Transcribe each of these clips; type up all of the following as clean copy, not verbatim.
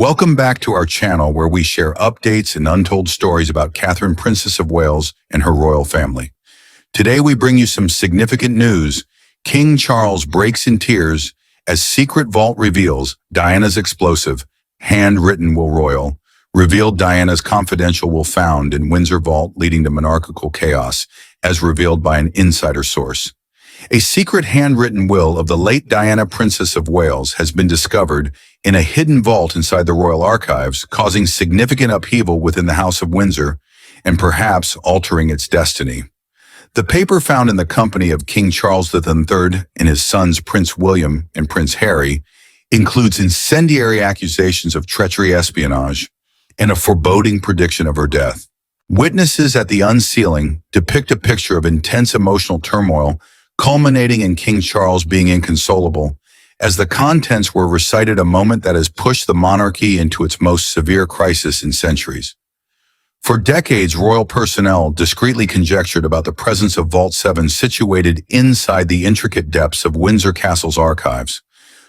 Welcome back to our channel where we share updates and untold stories about Catherine, Princess of Wales, and her royal family. Today we bring you some significant news. King Charles breaks in tears as secret vault reveals Diana's explosive, handwritten will royal, revealed Diana's confidential will found in Windsor vault leading to monarchical chaos, as revealed by an insider source. A secret handwritten will of the late Diana, Princess of Wales, has been discovered in a hidden vault inside the royal archives, causing significant upheaval within the House of Windsor and perhaps altering its destiny. The paper found in the company of King Charles III and his sons Prince William and Prince Harry includes incendiary accusations of treachery, espionage, and a foreboding prediction of her death. Witnesses at the unsealing depict a picture of intense emotional turmoil culminating in King Charles being inconsolable, as the contents were recited, a moment that has pushed the monarchy into its most severe crisis in centuries. For decades, royal personnel discreetly conjectured about the presence of Vault 7 situated inside the intricate depths of Windsor Castle's archives.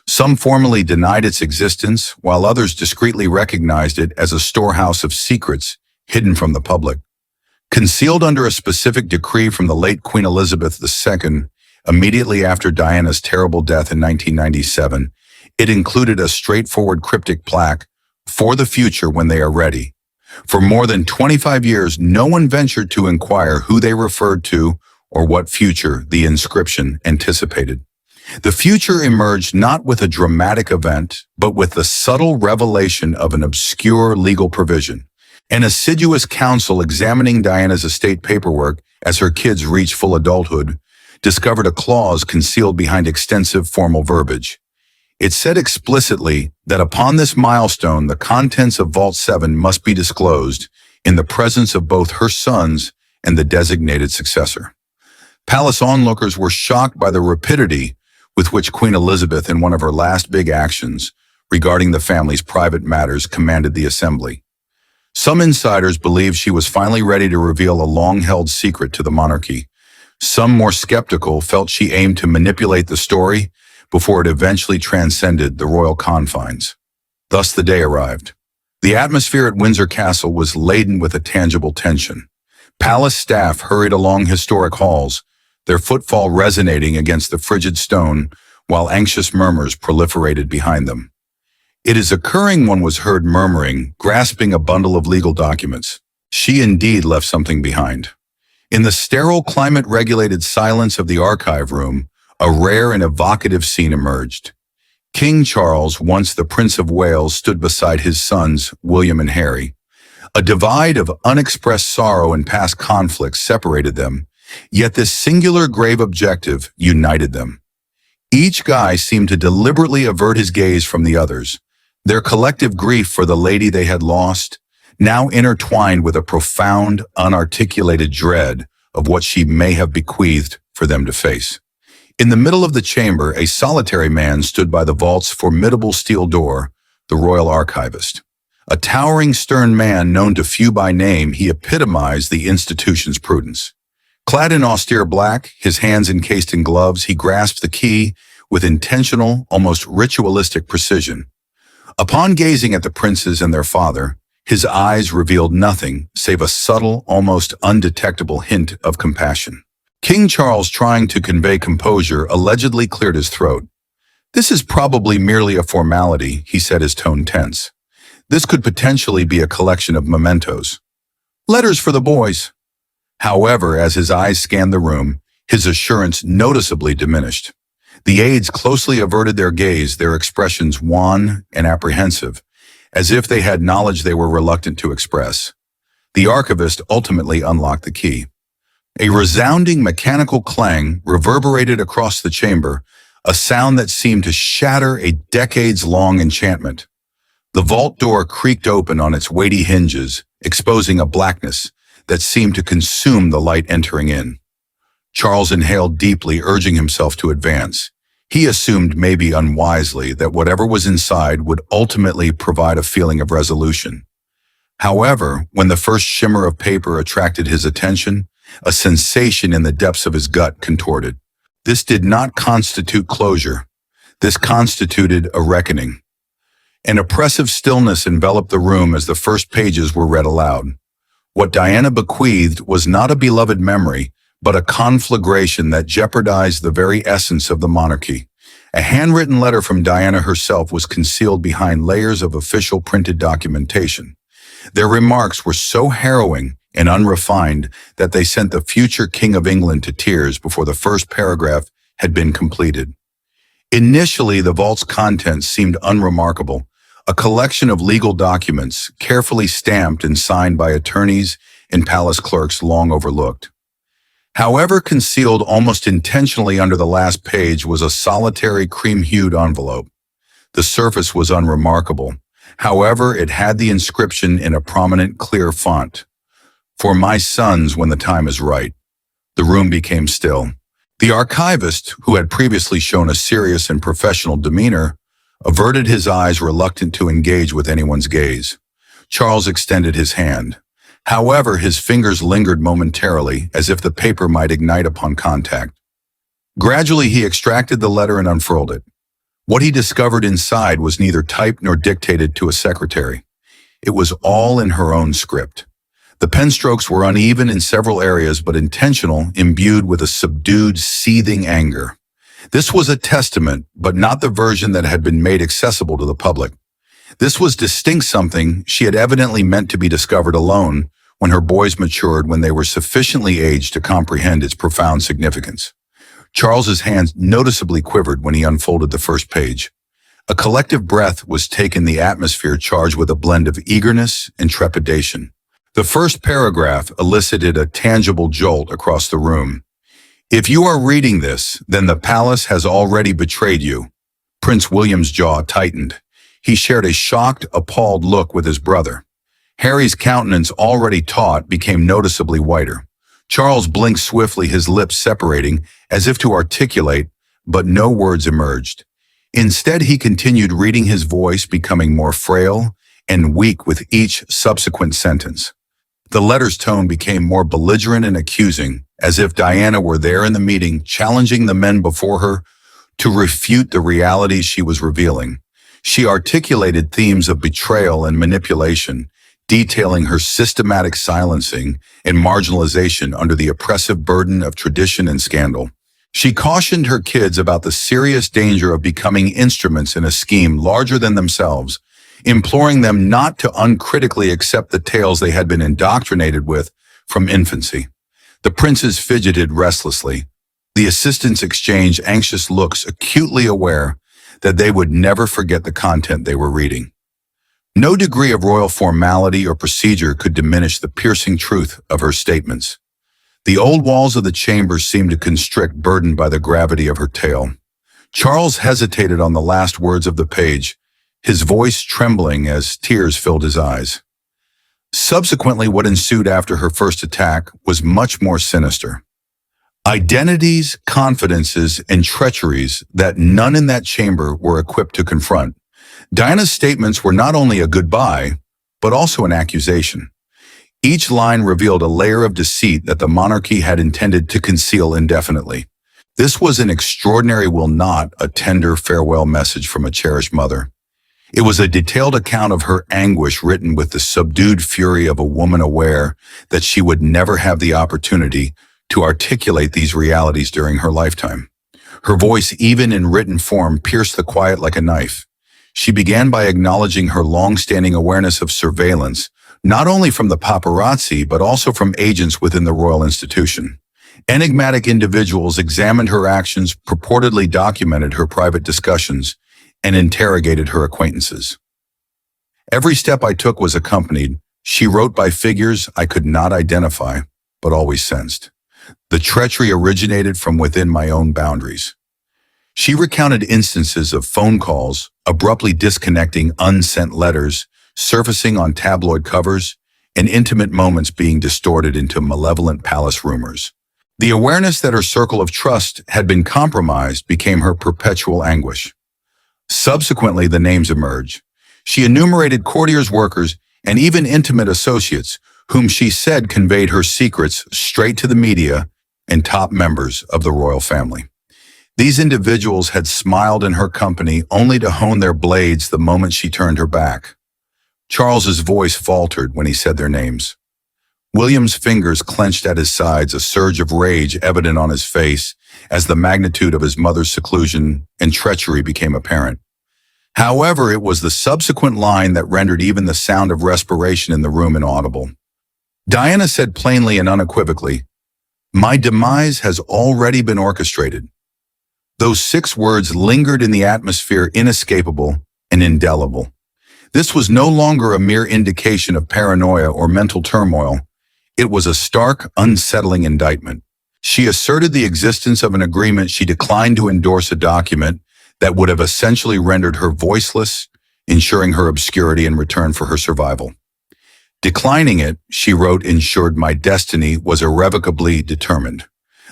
Some formally denied its existence, while others discreetly recognized it as a storehouse of secrets hidden from the public. Concealed under a specific decree from the late Queen Elizabeth II, immediately after Diana's terrible death in 1997, it included a straightforward cryptic plaque, "For the future when they are ready." For more than 25 years, no one ventured to inquire who they referred to or what future the inscription anticipated. The future emerged not with a dramatic event, but with the subtle revelation of an obscure legal provision. An assiduous counsel examining Diana's estate paperwork as her kids reached full adulthood discovered a clause concealed behind extensive formal verbiage. It said explicitly that upon this milestone, the contents of Vault 7 must be disclosed in the presence of both her sons and the designated successor. Palace onlookers were shocked by the rapidity with which Queen Elizabeth, in one of her last big actions regarding the family's private matters, commanded the assembly. Some insiders believed she was finally ready to reveal a long-held secret to the monarchy. Some more skeptical felt she aimed to manipulate the story before it eventually transcended the royal confines. Thus the day arrived. The atmosphere at Windsor Castle was laden with a tangible tension. Palace staff hurried along historic halls, their footfall resonating against the frigid stone, while anxious murmurs proliferated behind them. "It is occurring," one was heard murmuring, grasping a bundle of legal documents. She indeed left something behind. In the sterile, climate-regulated silence of the archive room, a rare and evocative scene emerged. King Charles, once the Prince of Wales, stood beside his sons, William and Harry. A divide of unexpressed sorrow and past conflicts separated them, yet this singular grave objective united them. Each guy seemed to deliberately avert his gaze from the others, their collective grief for the lady they had lost, now intertwined with a profound, unarticulated dread of what she may have bequeathed for them to face. In the middle of the chamber, a solitary man stood by the vault's formidable steel door, the royal archivist. A towering, stern man known to few by name, he epitomized the institution's prudence. Clad in austere black, his hands encased in gloves, he grasped the key with intentional, almost ritualistic precision. Upon gazing at the princes and their father, his eyes revealed nothing save a subtle, almost undetectable hint of compassion. King Charles, trying to convey composure, allegedly cleared his throat. "This is probably merely a formality," he said, his tone tense. "This could potentially be a collection of mementos. Letters for the boys." However, as his eyes scanned the room, his assurance noticeably diminished. The aides closely averted their gaze, their expressions wan and apprehensive, as if they had knowledge they were reluctant to express. The archivist ultimately unlocked the key. A resounding mechanical clang reverberated across the chamber, a sound that seemed to shatter a decades-long enchantment. The vault door creaked open on its weighty hinges, exposing a blackness that seemed to consume the light entering in. Charles inhaled deeply, urging himself to advance. He assumed, maybe unwisely, that whatever was inside would ultimately provide a feeling of resolution. However, when the first shimmer of paper attracted his attention, a sensation in the depths of his gut contorted. This did not constitute closure. This constituted a reckoning. An oppressive stillness enveloped the room as the first pages were read aloud. What Diana bequeathed was not a beloved memory, but a conflagration that jeopardized the very essence of the monarchy. A handwritten letter from Diana herself was concealed behind layers of official printed documentation. Their remarks were so harrowing and unrefined that they sent the future King of England to tears before the first paragraph had been completed. Initially, the vault's contents seemed unremarkable, a collection of legal documents carefully stamped and signed by attorneys and palace clerks long overlooked. However, concealed almost intentionally under the last page was a solitary cream-hued envelope. The surface was unremarkable. However, it had the inscription in a prominent, clear font. "For my sons when the time is right." The room became still. The archivist, who had previously shown a serious and professional demeanor, averted his eyes, reluctant to engage with anyone's gaze. Charles extended his hand. However, his fingers lingered momentarily, as if the paper might ignite upon contact. Gradually, he extracted the letter and unfurled it. What he discovered inside was neither typed nor dictated to a secretary. It was all in her own script. The pen strokes were uneven in several areas, but intentional, imbued with a subdued, seething anger. This was a testament, but not the version that had been made accessible to the public. This was distinct, something she had evidently meant to be discovered alone when her boys matured, when they were sufficiently aged to comprehend its profound significance. Charles's hands noticeably quivered when he unfolded the first page. A collective breath was taken, the atmosphere charged with a blend of eagerness and trepidation. The first paragraph elicited a tangible jolt across the room. "If you are reading this, then the palace has already betrayed you." Prince William's jaw tightened. He shared a shocked, appalled look with his brother. Harry's countenance, already taut, became noticeably whiter. Charles blinked swiftly, his lips separating, as if to articulate, but no words emerged. Instead, he continued reading, his voice becoming more frail and weak with each subsequent sentence. The letter's tone became more belligerent and accusing, as if Diana were there in the meeting, challenging the men before her to refute the realities she was revealing. She articulated themes of betrayal and manipulation, detailing her systematic silencing and marginalization under the oppressive burden of tradition and scandal. She cautioned her kids about the serious danger of becoming instruments in a scheme larger than themselves, imploring them not to uncritically accept the tales they had been indoctrinated with from infancy. The princes fidgeted restlessly. The assistants exchanged anxious looks, acutely aware that they would never forget the content they were reading. No degree of royal formality or procedure could diminish the piercing truth of her statements. The old walls of the chamber seemed to constrict, burdened by the gravity of her tale. Charles hesitated on the last words of the page, his voice trembling as tears filled his eyes. Subsequently, what ensued after her first attack was much more sinister. Identities, confidences, and treacheries that none in that chamber were equipped to confront. Diana's statements were not only a goodbye, but also an accusation. Each line revealed a layer of deceit that the monarchy had intended to conceal indefinitely. This was an extraordinary, will not a tender farewell message from a cherished mother. It was a detailed account of her anguish, written with the subdued fury of a woman aware that she would never have the opportunity to articulate these realities during her lifetime. Her voice, even in written form, pierced the quiet like a knife. She began by acknowledging her long-standing awareness of surveillance, not only from the paparazzi, but also from agents within the royal institution. Enigmatic individuals examined her actions, purportedly documented her private discussions, and interrogated her acquaintances. "Every step I took was accompanied," she wrote, "by figures I could not identify, but always sensed. The treachery originated from within my own boundaries." She recounted instances of phone calls, abruptly disconnecting, unsent letters, surfacing on tabloid covers, and intimate moments being distorted into malevolent palace rumors. The awareness that her circle of trust had been compromised became her perpetual anguish. Subsequently, the names emerged. She enumerated courtiers, workers, and even intimate associates, whom she said conveyed her secrets straight to the media and top members of the royal family. These individuals had smiled in her company only to hone their blades the moment she turned her back. Charles's voice faltered when he said their names. William's fingers clenched at his sides, a surge of rage evident on his face as the magnitude of his mother's seclusion and treachery became apparent. However, it was the subsequent line that rendered even the sound of respiration in the room inaudible. Diana said plainly and unequivocally, "My demise has already been orchestrated." Those 6 words lingered in the atmosphere, inescapable and indelible. This was no longer a mere indication of paranoia or mental turmoil. It was a stark, unsettling indictment. She asserted the existence of an agreement she declined to endorse, a document that would have essentially rendered her voiceless, ensuring her obscurity in return for her survival. Declining it, she wrote, ensured my destiny was irrevocably determined.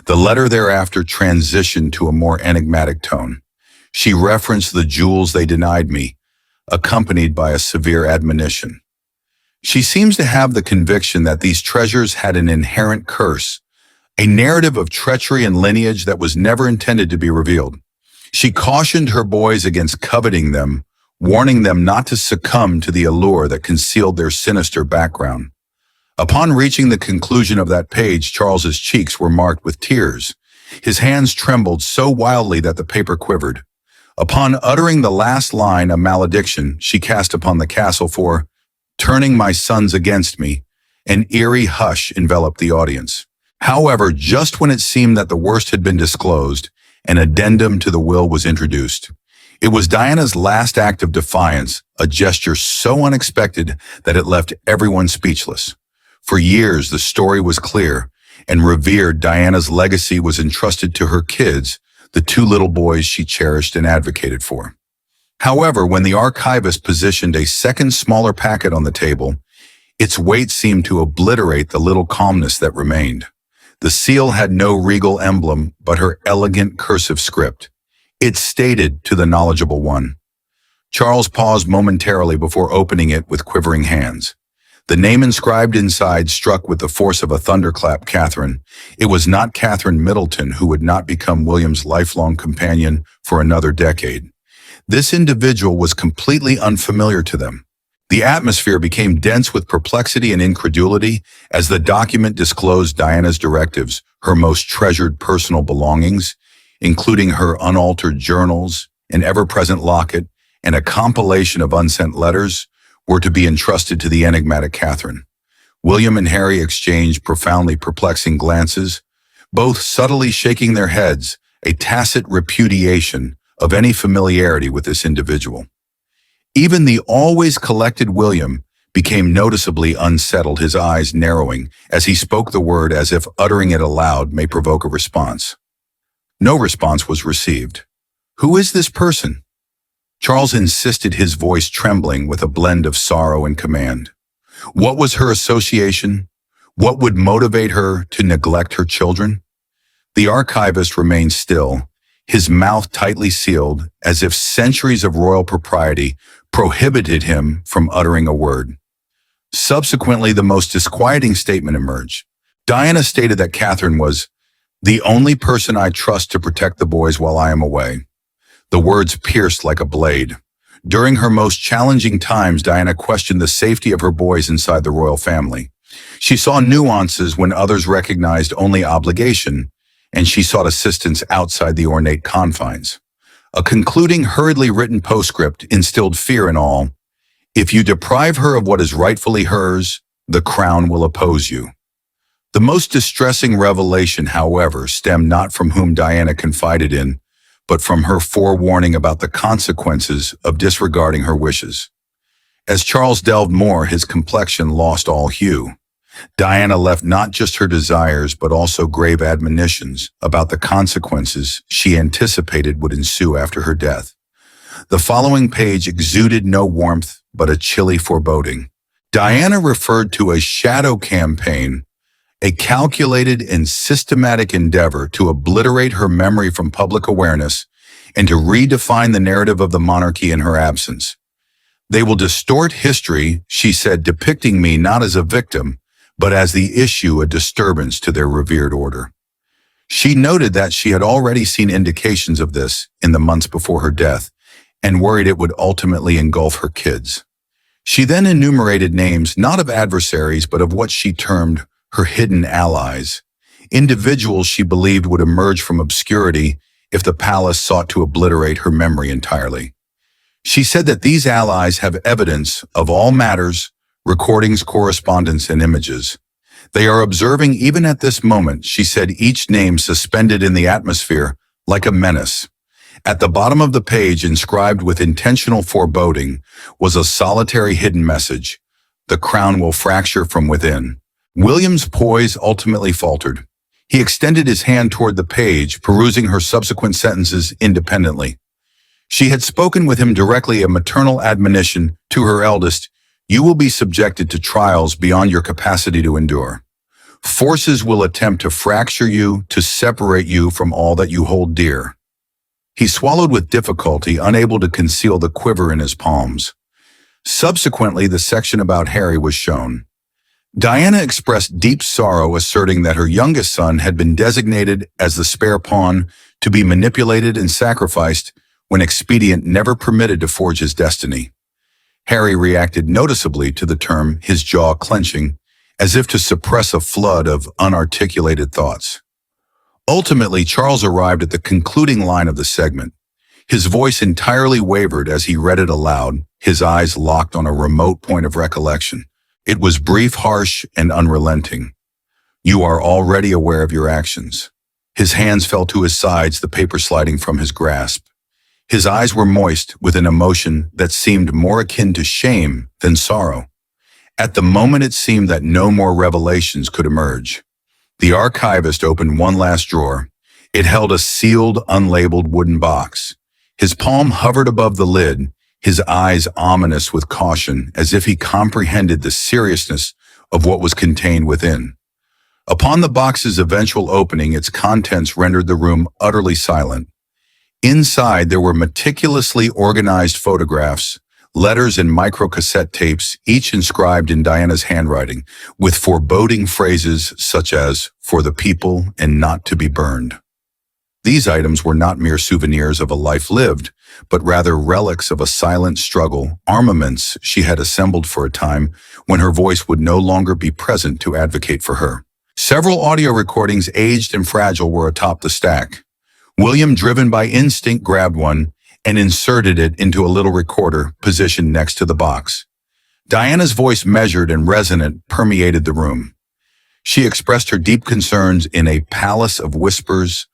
The letter thereafter transitioned to a more enigmatic tone. She referenced the jewels they denied me, accompanied by a severe admonition. She seems to have the conviction that these treasures had an inherent curse, a narrative of treachery and lineage that was never intended to be revealed. She cautioned her boys against coveting them, warning them not to succumb to the allure that concealed their sinister background. Upon reaching the conclusion of that page, Charles's cheeks were marked with tears. His hands trembled so wildly that the paper quivered. Upon uttering the last line, a malediction she cast upon the castle for turning my sons against me, an eerie hush enveloped the audience. However, just when it seemed that the worst had been disclosed, an addendum to the will was introduced. It was Diana's last act of defiance, a gesture so unexpected that it left everyone speechless. For years, the story was clear and revered. Diana's legacy was entrusted to her kids, the 2 little boys she cherished and advocated for. However, when the archivist positioned a second smaller packet on the table, its weight seemed to obliterate the little calmness that remained. The seal had no regal emblem, but her elegant cursive script. It stated to the knowledgeable one. Charles paused momentarily before opening it with quivering hands. The name inscribed inside struck with the force of a thunderclap. Catherine. It was not Catherine Middleton, who would not become William's lifelong companion for another decade. This individual was completely unfamiliar to them. The atmosphere became dense with perplexity and incredulity as the document disclosed Diana's directives, her most treasured personal belongings, including her unaltered journals, an ever-present locket, and a compilation of unsent letters, were to be entrusted to the enigmatic Catherine. William and Harry exchanged profoundly perplexing glances, both subtly shaking their heads, a tacit repudiation of any familiarity with this individual. Even the always collected William became noticeably unsettled, his eyes narrowing as he spoke the word as if uttering it aloud may provoke a response. No response was received. "Who is this person?" Charles insisted, his voice trembling with a blend of sorrow and command. What was her association? What would motivate her to neglect her children? The archivist remained still, his mouth tightly sealed, as if centuries of royal propriety prohibited him from uttering a word. Subsequently, the most disquieting statement emerged. Diana stated that Catherine was the only person I trust to protect the boys while I am away. The words pierced like a blade. During her most challenging times, Diana questioned the safety of her boys inside the royal family. She saw nuances when others recognized only obligation, and she sought assistance outside the ornate confines. A concluding, hurriedly written postscript instilled fear in all. If you deprive her of what is rightfully hers, the crown will oppose you. The most distressing revelation, however, stemmed not from whom Diana confided in, but from her forewarning about the consequences of disregarding her wishes. As Charles delved more, his complexion lost all hue. Diana left not just her desires, but also grave admonitions about the consequences she anticipated would ensue after her death. The following page exuded no warmth, but a chilly foreboding. Diana referred to a shadow campaign, a calculated and systematic endeavor to obliterate her memory from public awareness and to redefine the narrative of the monarchy in her absence. They will distort history, she said, depicting me not as a victim, but as the issue, a disturbance to their revered order. She noted that she had already seen indications of this in the months before her death and worried it would ultimately engulf her kids. She then enumerated names not of adversaries but of what she termed her hidden allies, individuals she believed would emerge from obscurity if the palace sought to obliterate her memory entirely. She said that these allies have evidence of all matters, recordings, correspondence, and images. They are observing even at this moment, she said, each name suspended in the atmosphere like a menace. At the bottom of the page, inscribed with intentional foreboding, was a solitary hidden message: the crown will fracture from within. William's poise ultimately faltered. He extended his hand toward the page, perusing her subsequent sentences independently. She had spoken with him directly, a maternal admonition to her eldest: you will be subjected to trials beyond your capacity to endure. Forces will attempt to fracture you, to separate you from all that you hold dear. He swallowed with difficulty, unable to conceal the quiver in his palms. Subsequently, the section about Harry was shown. Diana expressed deep sorrow, asserting that her youngest son had been designated as the spare pawn to be manipulated and sacrificed when expedient never permitted to forge his destiny. Harry reacted noticeably to the term, his jaw clenching, as if to suppress a flood of unarticulated thoughts. Ultimately, Charles arrived at the concluding line of the segment. His voice entirely wavered as he read it aloud, his eyes locked on a remote point of recollection. It was brief, harsh, and unrelenting. You are already aware of your actions. His hands fell to his sides, the paper sliding from his grasp. His eyes were moist with an emotion that seemed more akin to shame than sorrow. At the moment, it seemed that no more revelations could emerge. The archivist opened one last drawer. It held a sealed, unlabeled wooden box. His palm hovered above the lid, his eyes ominous with caution, as if he comprehended the seriousness of what was contained within. Upon the box's eventual opening, its contents rendered the room utterly silent. Inside, there were meticulously organized photographs, letters, and microcassette tapes, each inscribed in Diana's handwriting, with foreboding phrases such as, "for the people and not to be burned." These items were not mere souvenirs of a life lived, but rather relics of a silent struggle, armaments she had assembled for a time when her voice would no longer be present to advocate for her. Several audio recordings, aged and fragile, were atop the stack. William, driven by instinct, grabbed one and inserted it into a little recorder positioned next to the box. Diana's voice, measured and resonant, permeated the room. She expressed her deep concerns in a palace of whispers,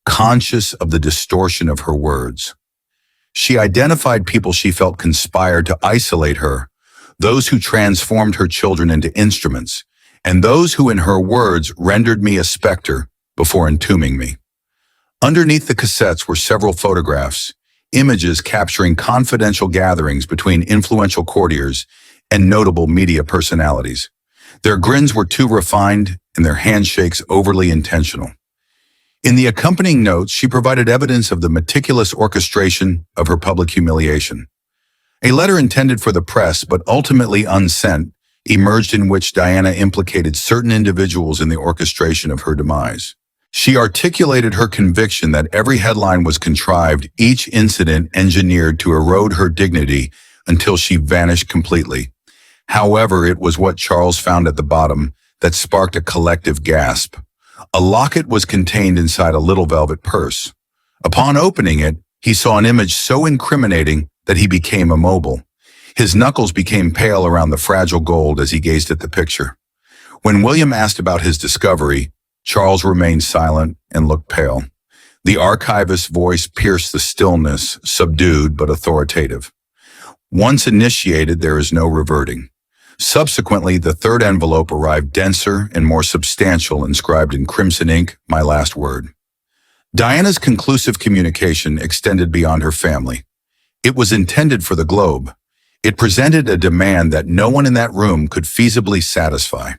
conscious of the distortion of her words. She identified people she felt conspired to isolate her, those who transformed her children into instruments, and those who, in her words, rendered me a specter before entombing me. Underneath the cassettes were several photographs, images capturing confidential gatherings between influential courtiers and notable media personalities. Their grins were too refined and their handshakes overly intentional. In the accompanying notes, she provided evidence of the meticulous orchestration of her public humiliation. A letter intended for the press, but ultimately unsent, emerged, in which Diana implicated certain individuals in the orchestration of her demise. She articulated her conviction that every headline was contrived, each incident engineered to erode her dignity until she vanished completely. However, it was what Charles found at the bottom that sparked a collective gasp. A locket was contained inside a little velvet purse. Upon opening it, he saw an image so incriminating that he became immobile. His knuckles became pale around the fragile gold as he gazed at the picture. When William asked about his discovery, Charles remained silent and looked pale. The archivist's voice pierced the stillness, subdued but authoritative. Once initiated, there is no reverting. Subsequently, the third envelope arrived, denser and more substantial, inscribed in crimson ink, "My last word." Diana's conclusive communication extended beyond her family. It was intended for the globe. It presented a demand that no one in that room could feasibly satisfy.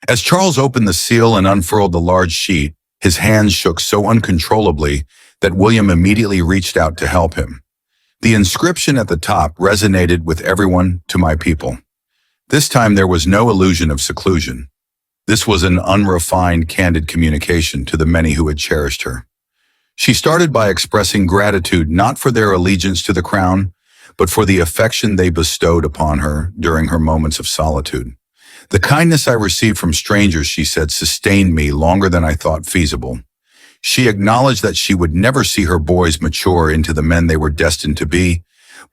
As Charles opened the seal and unfurled the large sheet, his hands shook so uncontrollably that William immediately reached out to help him. The inscription at the top resonated with everyone: "To my people." This time there was no illusion of seclusion. This was an unrefined, candid communication to the many who had cherished her. She started by expressing gratitude not for their allegiance to the crown, but for the affection they bestowed upon her during her moments of solitude. The kindness I received from strangers, she said, sustained me longer than I thought feasible. She acknowledged that she would never see her boys mature into the men they were destined to be,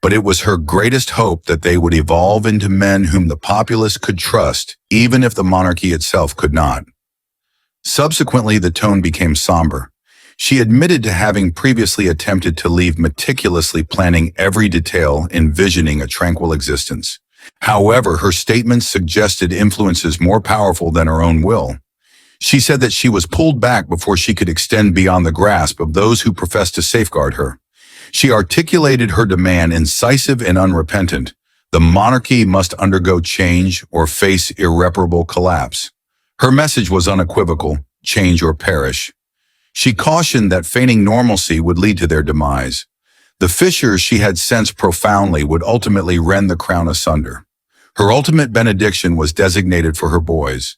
but it was her greatest hope that they would evolve into men whom the populace could trust, even if the monarchy itself could not. Subsequently, the tone became somber. She admitted to having previously attempted to leave meticulously planning every detail, envisioning a tranquil existence. However, her statements suggested influences more powerful than her own will. She said that she was pulled back before she could extend beyond the grasp of those who professed to safeguard her. She articulated her demand, incisive and unrepentant. The monarchy must undergo change or face irreparable collapse. Her message was unequivocal: change or perish. She cautioned that feigning normalcy would lead to their demise. The fissures she had sensed profoundly would ultimately rend the crown asunder. Her ultimate benediction was designated for her boys.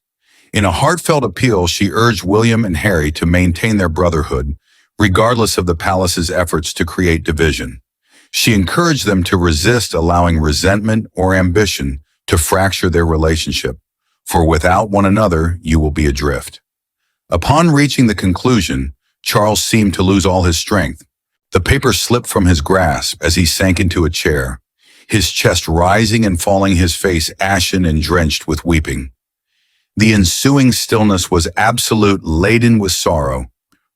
In a heartfelt appeal, she urged William and Harry to maintain their brotherhood, regardless of the palace's efforts to create division. She encouraged them to resist allowing resentment or ambition to fracture their relationship, for without one another, you will be adrift. Upon reaching the conclusion, Charles seemed to lose all his strength. The paper slipped from his grasp as he sank into a chair, his chest rising and falling, his face ashen and drenched with weeping. The ensuing stillness was absolute, laden with sorrow,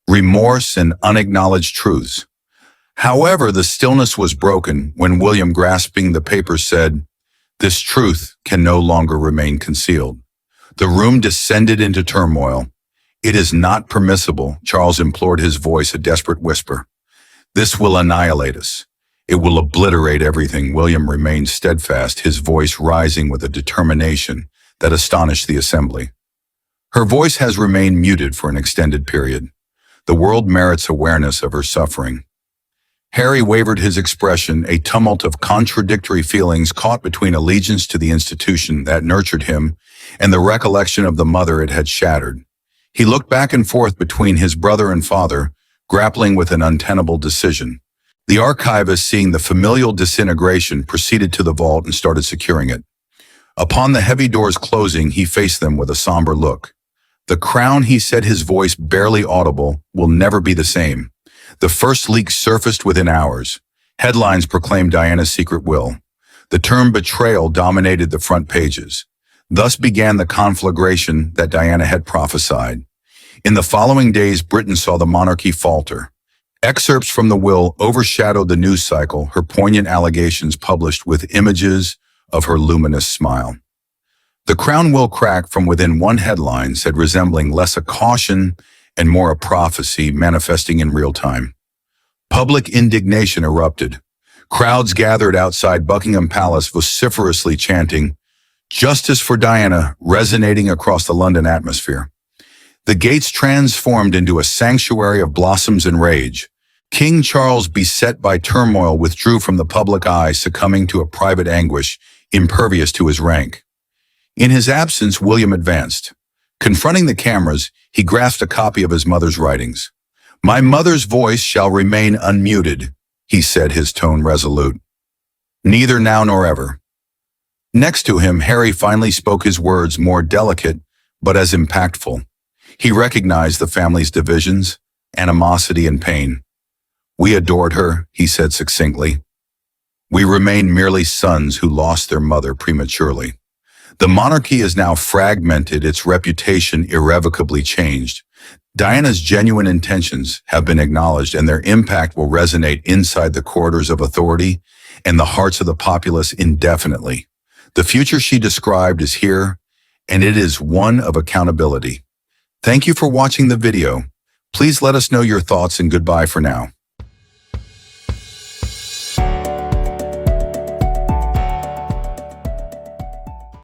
remorse, and unacknowledged truths. However, the stillness was broken when William, grasping the paper, said, "This truth can no longer remain concealed." The room descended into turmoil. "It is not permissible," Charles implored, his voice a desperate whisper. "This will annihilate us. It will obliterate everything." William remained steadfast, his voice rising with a determination that astonished the assembly. "Her voice has remained muted for an extended period. The world merits awareness of her suffering." Harry wavered, his expression a tumult of contradictory feelings caught between allegiance to the institution that nurtured him and the recollection of the mother it had shattered. He looked back and forth between his brother and father, grappling with an untenable decision. The archivist, seeing the familial disintegration, proceeded to the vault and started securing it. Upon the heavy doors closing, he faced them with a somber look. "The crown," he said, his voice barely audible, "will never be the same." The first leak surfaced within hours. Headlines proclaimed Diana's secret will. The term betrayal dominated the front pages. Thus began the conflagration that Diana had prophesied. In the following days, Britain saw the monarchy falter. Excerpts from the will overshadowed the news cycle, her poignant allegations published with images of her luminous smile. "The crown will crack," from within one headline said, resembling less a caution and more a prophecy manifesting in real time. Public indignation erupted. Crowds gathered outside Buckingham Palace vociferously chanting, "Justice for Diana," resonating across the London atmosphere. The gates transformed into a sanctuary of blossoms and rage. King Charles, beset by turmoil, withdrew from the public eye, succumbing to a private anguish impervious to his rank. In his absence, William advanced. Confronting the cameras, he grasped a copy of his mother's writings. "My mother's voice shall remain unmuted," he said, his tone resolute. "Neither now nor ever." Next to him, Harry finally spoke, his words more delicate but as impactful. He recognized the family's divisions, animosity, and pain. "We adored her," he said succinctly. "We remain merely sons who lost their mother prematurely. The monarchy is now fragmented, its reputation irrevocably changed. Diana's genuine intentions have been acknowledged, and their impact will resonate inside the corridors of authority and the hearts of the populace indefinitely. The future she described is here, and it is one of accountability." Thank you for watching the video. Please let us know your thoughts, and goodbye for now.